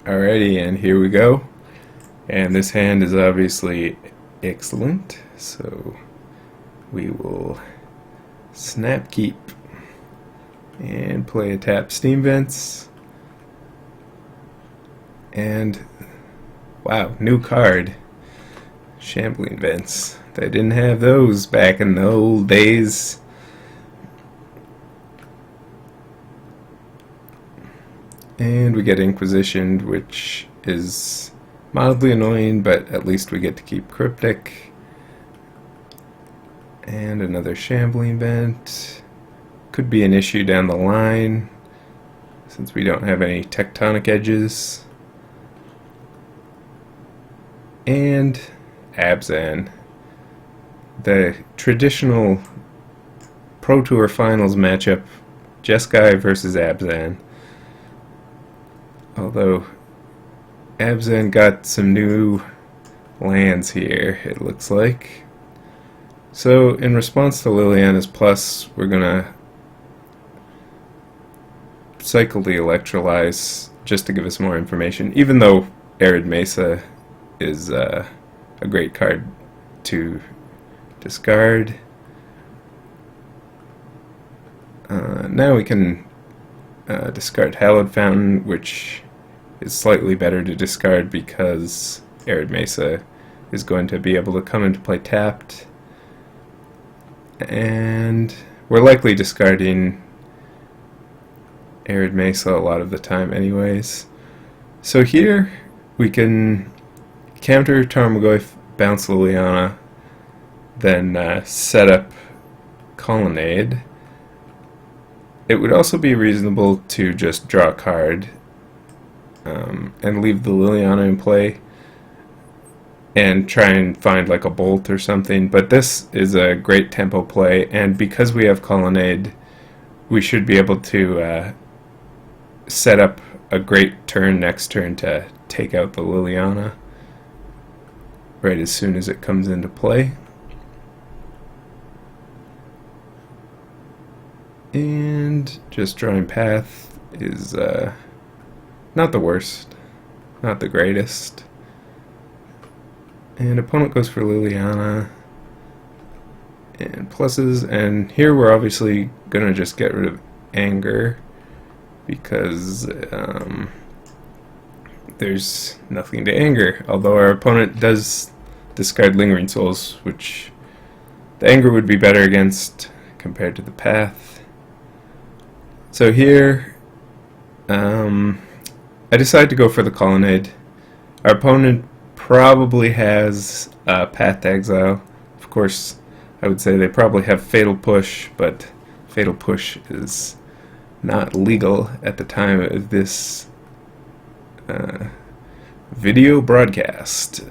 Alrighty, and here we go. And this hand is obviously excellent, so we will snap keep and play a tap Steam Vents. And wow, new card, Shambling Vents. They didn't have those back in the old days. And we get Inquisitioned, which is mildly annoying, but at least we get to keep Cryptic. And another Shambling Vent. Could be an issue down the line, since we don't have any tectonic edges. And Abzan. The traditional Pro Tour Finals matchup, Jeskai versus Abzan. Although Abzan got some new lands here, it looks like. So in response to Liliana's Plus, we're gonna cycle the Electrolyze just to give us more information, even though Arid Mesa is a great card to discard. Now we can discard Hallowed Fountain, which is slightly better to discard because Arid Mesa is going to be able to come into play tapped. And we're likely discarding Arid Mesa a lot of the time anyways. So here we can counter Tarmogoyf, bounce Liliana, then set up Colonnade. It would also be reasonable to just draw a card and leave the Liliana in play and try and find like a bolt or something, but this is a great tempo play, and because we have Colonnade, we should be able to set up a great turn next turn to take out the Liliana right as soon as it comes into play. And just drawing path is not the worst, not the greatest. And opponent goes for Liliana and pluses, and here we're obviously gonna just get rid of Anger because there's nothing to anger, although our opponent does discard Lingering Souls, which the Anger would be better against compared to the path. So here I decide to go for the Colonnade. Our opponent probably has Path to Exile. Of course, I would say they probably have Fatal Push, but Fatal Push is not legal at the time of this video broadcast.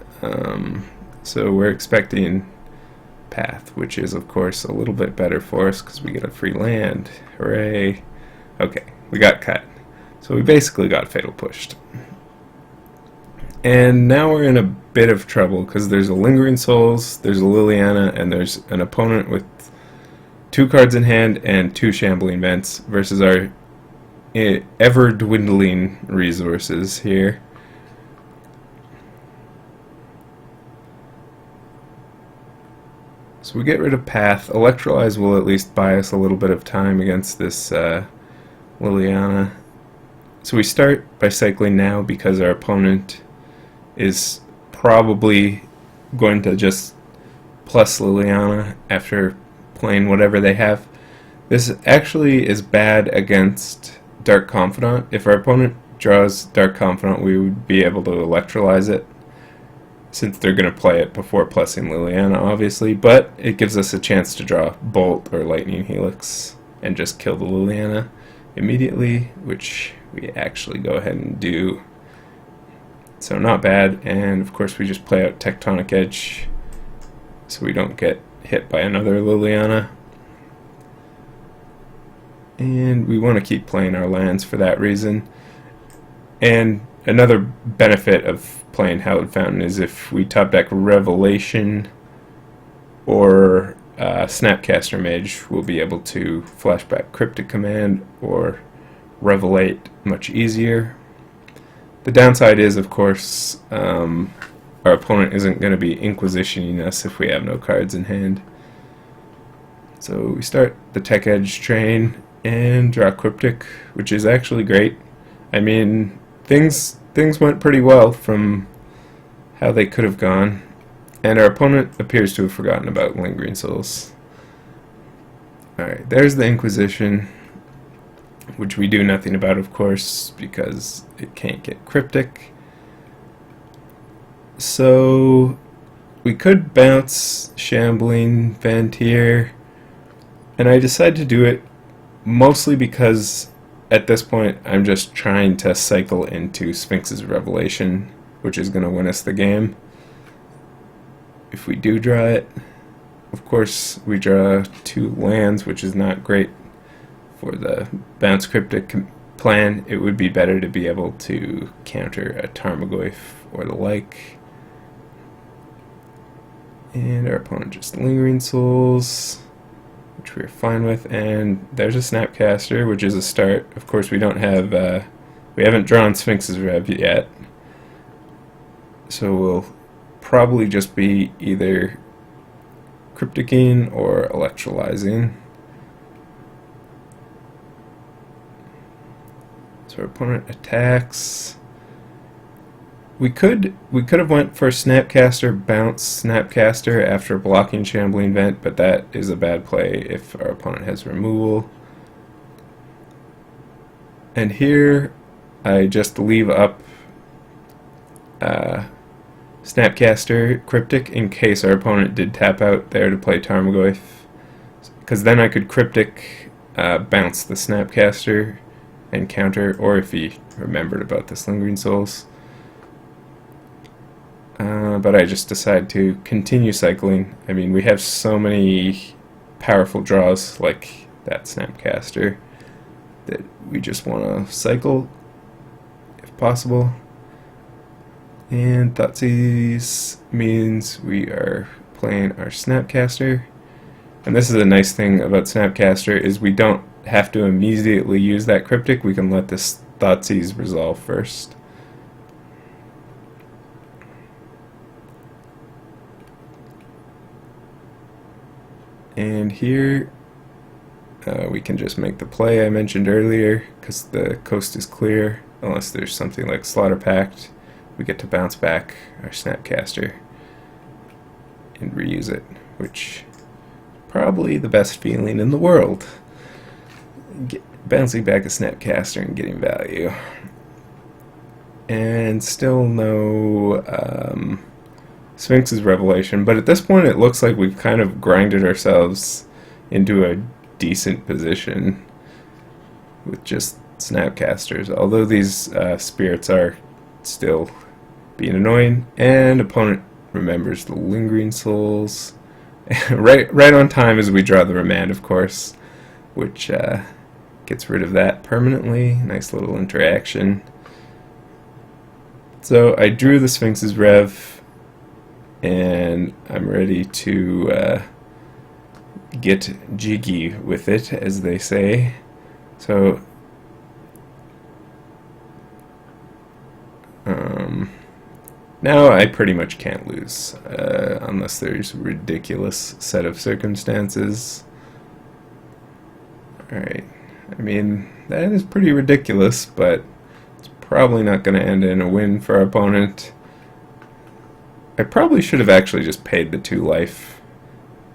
So we're expecting Path, which is of course a little bit better for us because we get a free land. Hooray! Okay, we got cut. So we basically got Fatal Pushed. And now we're in a bit of trouble because there's a Lingering Souls, there's a Liliana, and there's an opponent with 2 cards in hand and 2 Shambling Vents versus our ever-dwindling resources here. So we get rid of Path. Electrolyze will at least buy us a little bit of time against this Liliana. So we start by cycling now because our opponent is probably going to just plus Liliana after playing whatever they have. This actually is bad against Dark Confidant. If our opponent draws Dark Confidant, we would be able to Electrolyze it, since they're going to play it before plussing Liliana, obviously, but it gives us a chance to draw Bolt or Lightning Helix and just kill the Liliana immediately, which we actually go ahead and do. So not bad, and of course we just play out Tectonic Edge so we don't get hit by another Liliana. And we want to keep playing our lands for that reason. And another benefit of playing Hallowed Fountain is if we top deck Revelation or Snapcaster Mage, we'll be able to flashback Cryptic Command or Revelate much easier. The downside is, of course, our opponent isn't going to be inquisitioning us if we have no cards in hand. So we start the Tech Edge train and draw Cryptic, which is actually great. I mean, things went pretty well from how they could have gone, and our opponent appears to have forgotten about Lingering Souls. Alright, there's the Inquisition, which we do nothing about, of course, because it can't get Cryptic. So we could bounce Shambling Vantier, and I decided to do it mostly because at this point I'm just trying to cycle into Sphinx's Revelation, which is going to win us the game. If we do draw it, of course we draw 2 lands, which is not great for the bounce Cryptic plan. It would be better to be able to counter a Tarmogoyf or the like. And our opponent just Lingering Souls, which we're fine with, and there's a Snapcaster, which is a start. Of course, we don't have, we haven't drawn Sphinx's Rev yet, so we'll probably just be either Crypticing or Electrolyzing. So our opponent attacks. We could have went for Snapcaster, bounce Snapcaster after blocking Shambling Vent, but that is a bad play if our opponent has removal. And here I just leave up Snapcaster Cryptic in case our opponent did tap out there to play Tarmogoyf, because then I could Cryptic bounce the Snapcaster and counter, or if he remembered about the Lingering Souls. But I just decided to continue cycling. I mean, we have so many powerful draws like that Snapcaster that we just want to cycle if possible. And Thoughtseize means we are playing our Snapcaster. And this is a nice thing about Snapcaster, is we don't have to immediately use that Cryptic. We can let this Thoughtseize resolve first. And here we can just make the play I mentioned earlier, because the coast is clear, unless there's something like Slaughter Pact. We get to bounce back our Snapcaster and reuse it, which is probably the best feeling in the world. Bouncing back a Snapcaster and getting value. And still no Sphinx's Revelation, but at this point it looks like we've kind of grinded ourselves into a decent position with just Snapcasters, although these spirits are still being annoying, and opponent remembers the Lingering Souls right on time as we draw the Remand, of course, which gets rid of that permanently. Nice little interaction. So I drew the Sphinx's Rev, and I'm ready to get jiggy with it, as they say. So now I pretty much can't lose, unless there's a ridiculous set of circumstances. Alright, I mean, that is pretty ridiculous, but it's probably not going to end in a win for our opponent. I probably should have actually just paid the 2 life.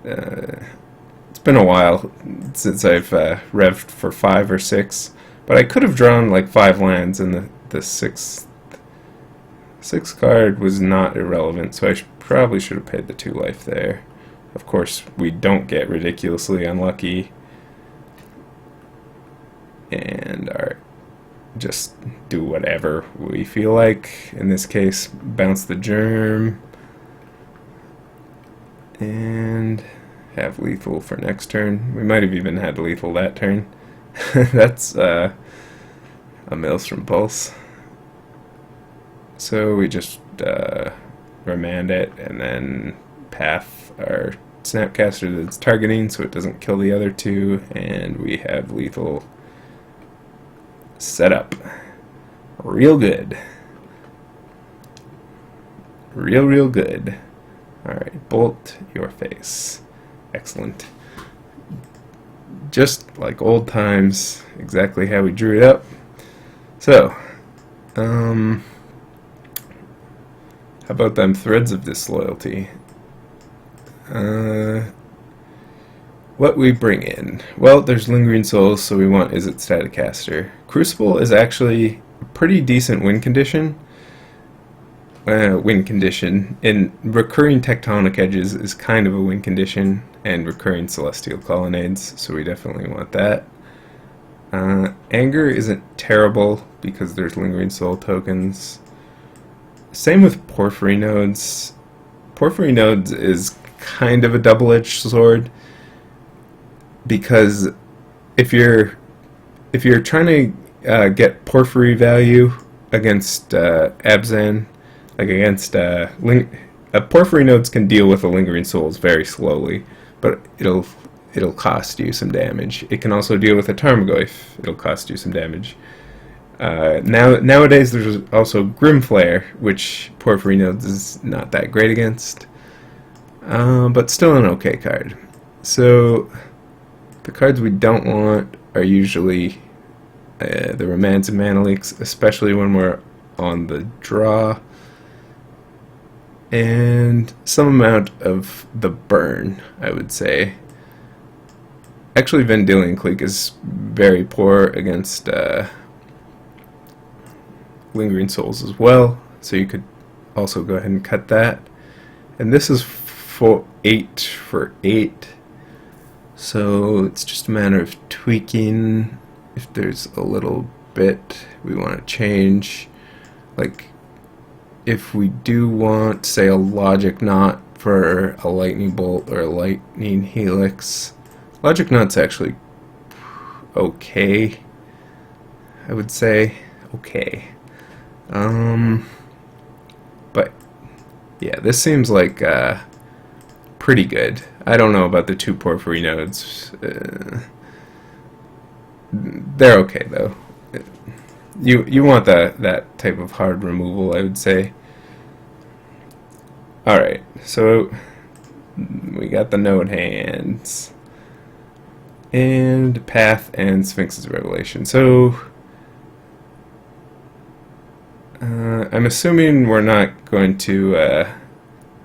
It's been a while since I've revved for 5 or 6, but I could have drawn like 5 lands, and the 6th card was not irrelevant, so I probably should have paid the 2 life there. Of course, we don't get ridiculously unlucky, and just do whatever we feel like. In this case, bounce the Germ and have lethal for next turn. We might have even had lethal that turn. That's a Maelstrom Pulse. So we just remand it and then path our Snapcaster that's targeting so it doesn't kill the other 2, and we have lethal set up. Real good. real good. Alright, bolt your face. Excellent. Just like old times, exactly how we drew it up. So, how about them threads of disloyalty? What we bring in? Well, there's Lingering Souls, so we want Is It Staticaster. Crucible is actually a pretty decent win condition. In Recurring Tectonic Edges is kind of a win condition, and Recurring Celestial Colonnades, so we definitely want that. Anger isn't terrible because there's Lingering Soul tokens. Same with Porphyry Nodes. Porphyry Nodes is kind of a double-edged sword, because if you're trying to get Porphyry value against Abzan, like against Porphyry Nodes can deal with the Lingering Souls very slowly, but it'll cost you some damage. It can also deal with a Tarmogoyf. It'll cost you some damage. Nowadays there's also Grimflare, which Porphyry Nodes is not that great against, but still an okay card. So the cards we don't want are usually the Remands and Mana Leaks, especially when we're on the draw, and some amount of the burn, I would say. Actually, Vendilion Clique is very poor against Lingering Souls as well, so you could also go ahead and cut that. And this is for 8 for 8, so it's just a matter of tweaking if there's a little bit we want to change. Like, if we do want, say, a Logic Knot for a Lightning Bolt or a Lightning Helix, Logic Knot's actually okay, I would say. Okay. But yeah, this seems like pretty good. I don't know about the 2 Porphyry Nodes. They're okay though. You want that type of hard removal, I would say. Alright, so we got the node hands and Path and Sphinx's Revelation. So I'm assuming we're not going to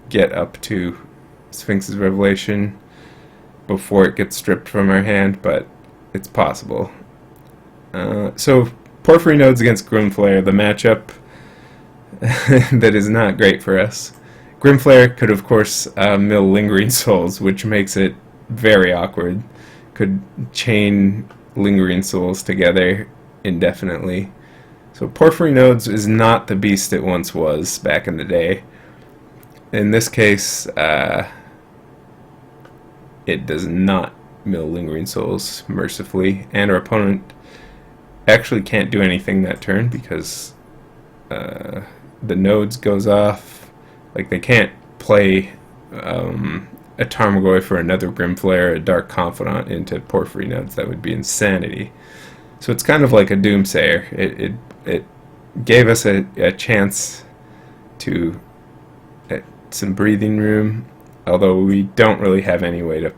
get up to Sphinx's Revelation before it gets stripped from our hand, but it's possible. So Porphyry Nodes against Grimflare, the matchup that is not great for us. Grimflare could, of course, mill Lingering Souls, which makes it very awkward. Could chain Lingering Souls together indefinitely. So Porphyry Nodes is not the beast it once was back in the day. In this case, it does not mill Lingering Souls mercifully, and our opponent actually can't do anything that turn because the nodes goes off. Like, they can't play a Tarmogoyf for another Grimflare, a Dark Confidant into Porphyry Nodes. That would be insanity. So it's kind of like a Doomsayer. It gave us a chance to some breathing room, although we don't really have any way to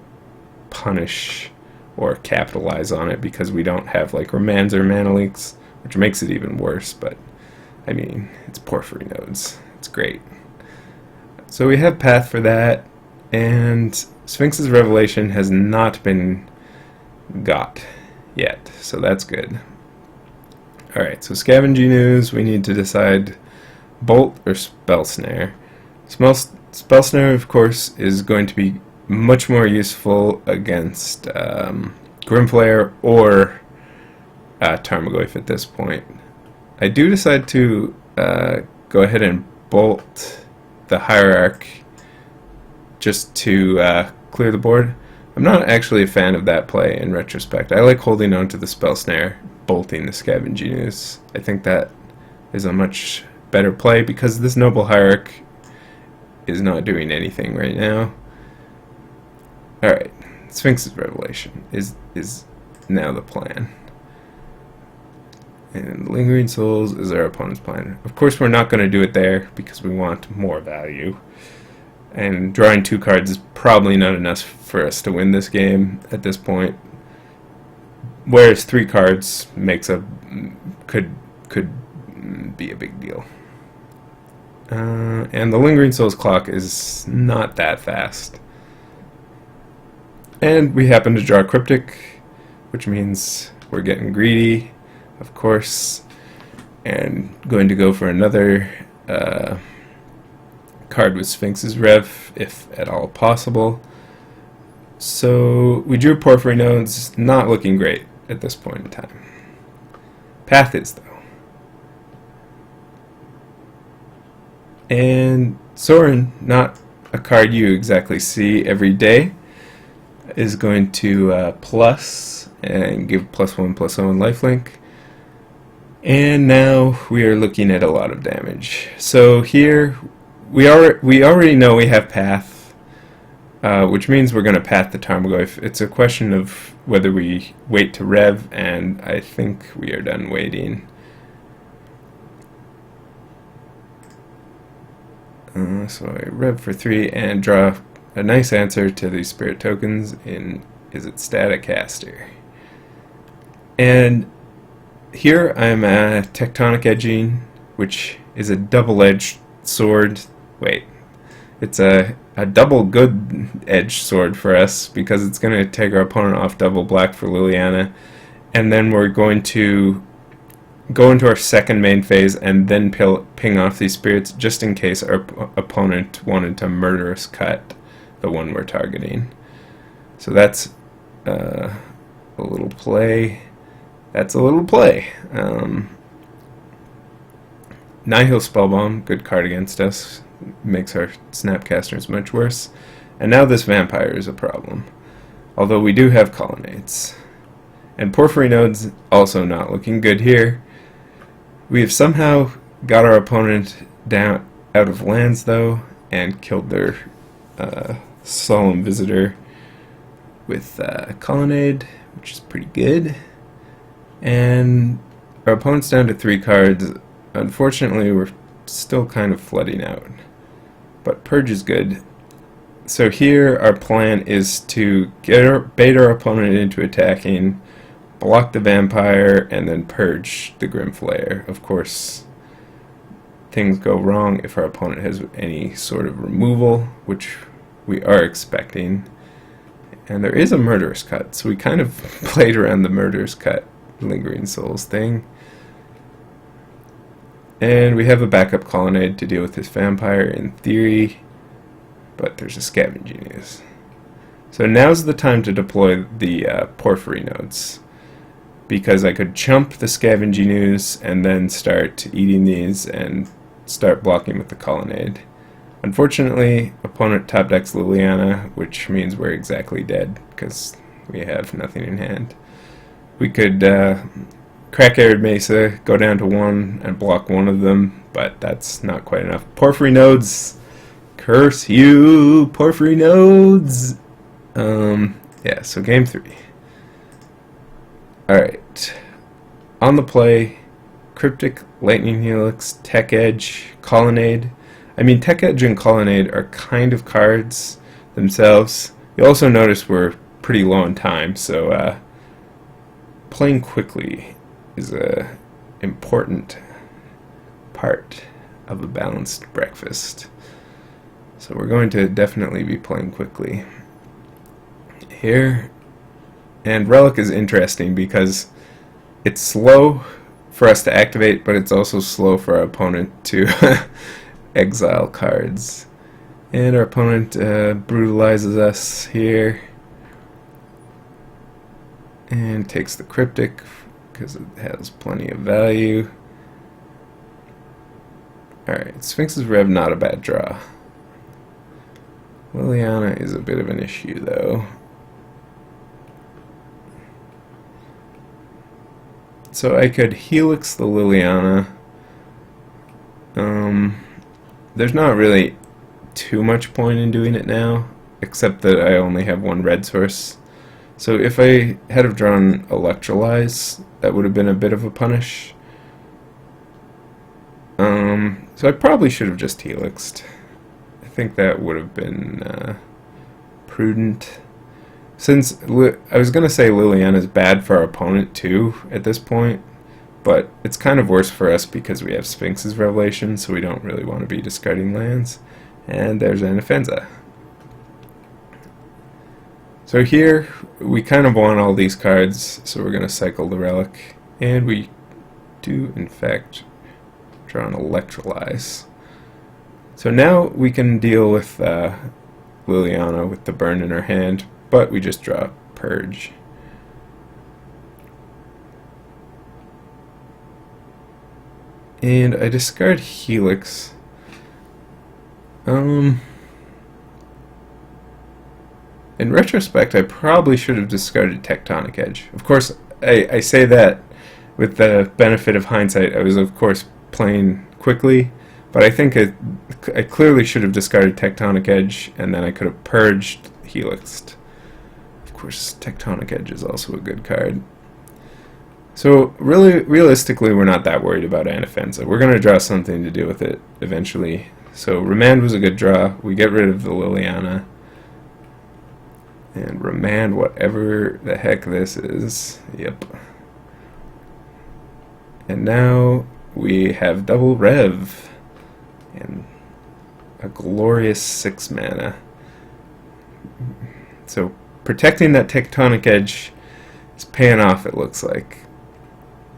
punish or capitalize on it because we don't have like Remands or Mana Leaks, which makes it even worse. But I mean, it's Porphyry Nodes. It's great. So we have Path for that, and Sphinx's Revelation has not been got yet, so that's good. Alright, so Scavenging Ooze, we need to decide Bolt or Spell Snare. Spell Snare, of course, is going to be much more useful against Grimflare or Tarmogoyf at this point. I do decide to go ahead and Bolt the Hierarch just to clear the board. I'm not actually a fan of that play in retrospect. I like holding on to the Spell Snare, bolting the Scavenging Ooze. I think that is a much better play because this Noble Hierarch is not doing anything right now. Alright, Sphinx's Revelation is now the plan. And Lingering Souls is our opponent's plan. Of course, we're not going to do it there because we want more value. And drawing 2 cards is probably not enough for us to win this game at this point. Whereas 3 cards could be a big deal. And the Lingering Souls clock is not that fast. And we happen to draw Cryptic, which means we're getting greedy, of course, and going to go for another card with Sphinx's Rev, if at all possible. So we drew Porphyry Nodes, not looking great at this point in time. Path is, though. And Sorin, not a card you exactly see every day, is going to plus and give +1/+0 lifelink. And now we are looking at a lot of damage. So here we already know we have Path, which means we're going to Path the Tarmogoyf. It's a question of whether we wait to Rev, and I think we are done waiting. So I Rev for 3 and draw a nice answer to these spirit tokens in Izzet Static Caster. And here I'm Tectonic Edging, which is a double-edged sword. Wait, it's a double good edged sword for us because it's going to take our opponent off double black for Liliana, and then we're going to go into our second main phase and then ping off these spirits just in case our opponent wanted to murderous cut the one we're targeting. So that's a little play. That's a little play. Nihil Spellbomb, good card against us, makes our Snapcasters much worse. And now this Vampire is a problem, although we do have Colonnades. And Porphyry Nodes also not looking good here. We have somehow got our opponent down out of lands, though, and killed their Solemn Visitor with Colonnade, which is pretty good. And our opponent's down to 3 cards. Unfortunately, we're still kind of flooding out, but Purge is good. So here our plan is to bait our opponent into attacking, block the Vampire, and then Purge the Grim Flayer. Of course, things go wrong if our opponent has any sort of removal, which we are expecting. And there is a Murderous Cut, so we kind of played around the Murderous Cut Lingering Souls thing. And we have a backup Colonnade to deal with this Vampire in theory, but there's a Scavenging Ooze. So now's the time to deploy the Porphyry Nodes, because I could chump the Scavenging Ooze and then start eating these and start blocking with the Colonnade. Unfortunately, opponent top decks Liliana, which means we're exactly dead because we have nothing in hand. We could crack Arid Mesa, go down to 1 and block one of them, but that's not quite enough. Porphyry Nodes! Curse you, Porphyry Nodes! Yeah, so game 3. Alright. On the play, Cryptic, Lightning Helix, Tech Edge, Colonnade. I mean, Tech Edge and Colonnade are kind of cards themselves. You'll also notice we're pretty low on time, so playing quickly is a important part of a balanced breakfast. So we're going to definitely be playing quickly here. And Relic is interesting because it's slow for us to activate, but it's also slow for our opponent to exile cards. And our opponent brutalizes us here and takes the Cryptic because it has plenty of value. Alright, Sphinx's Rev, not a bad draw. Liliana is a bit of an issue, though. So I could Helix the Liliana. There's not really too much point in doing it now, except that I only have 1 red source. So if I had have drawn Electrolyze, that would have been a bit of a punish. So I probably should have just helixed. I think that would have been prudent. Since I was going to say Liliana's bad for our opponent too at this point, but it's kind of worse for us because we have Sphinx's Revelation, so we don't really want to be discarding lands. And there's an Anafenza. So here, we kind of want all these cards, so we're going to cycle the Relic. And we do, in fact, draw an Electrolyze. So now we can deal with Liliana with the burn in her hand, but we just draw Purge. And I discard Helix. In retrospect, I probably should have discarded Tectonic Edge. Of course, I say that with the benefit of hindsight. I was, of course, playing quickly, but I think I clearly should have discarded Tectonic Edge, and then I could have purged Helixed. Of course, Tectonic Edge is also a good card. So, really, realistically, we're not that worried about Anafenza. We're going to draw something to do with it eventually. So, Remand was a good draw. We get rid of the Liliana. And Remand whatever the heck this is. Yep. And now we have double Rev. And a glorious 6 mana. So, protecting that Tectonic Edge is paying off, it looks like.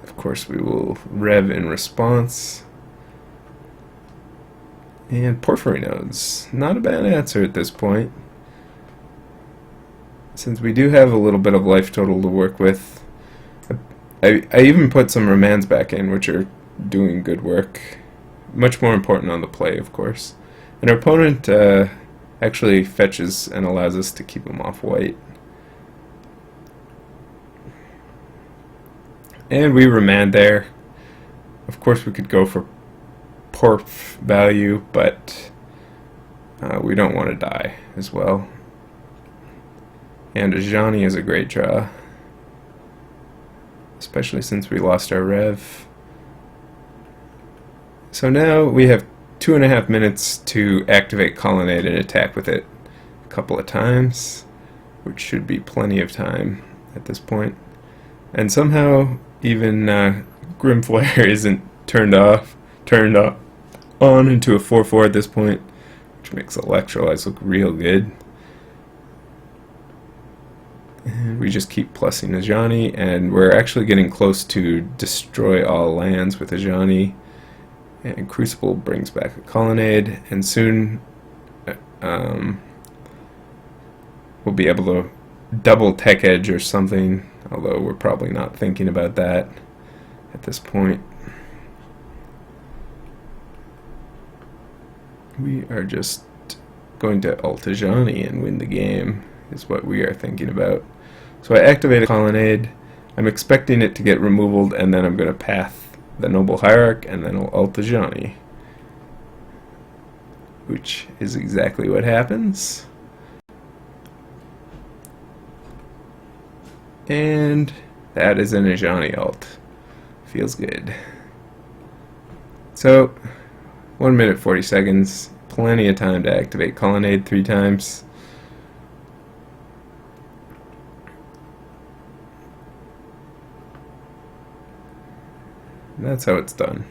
Of course, we will Rev in response. And Porphyry Nodes. Not a bad answer at this point. Since we do have a little bit of life total to work with. I even put some Remands back in, which are doing good work. Much more important on the play, of course. And our opponent actually fetches and allows us to keep him off white. And we Remand there. Of course, we could go for Porph value, but we don't want to die as well. And Ajani is a great draw, especially since we lost our Rev. So now we have 2.5 minutes to activate Colonnade and attack with it a couple of times, which should be plenty of time at this point. And somehow even Grimflare isn't turned on into a 4/4 at this point, which makes Electrolyze look real good. And we just keep plussing Ajani, and we're actually getting close to destroy all lands with Ajani. And Crucible brings back a Colonnade, and soon we'll be able to double Tech Edge or something, although we're probably not thinking about that at this point. We are just going to ult Ajani and win the game, is what we are thinking about. So I activate a Colonnade. I'm expecting it to get removaled, and then I'm going to path the Noble Hierarch, and then I'll ult Ajani, which is exactly what happens. And that is an Ajani ult. Feels good. So, 1 minute 40 seconds. Plenty of time to activate Colonnade 3 times. And that's how it's done.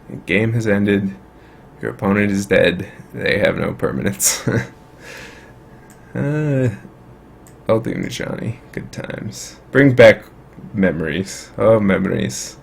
The game has ended. Your opponent is dead. They have no permanents. Ultimate Ajani. Good times. Bring back memories. Oh, memories.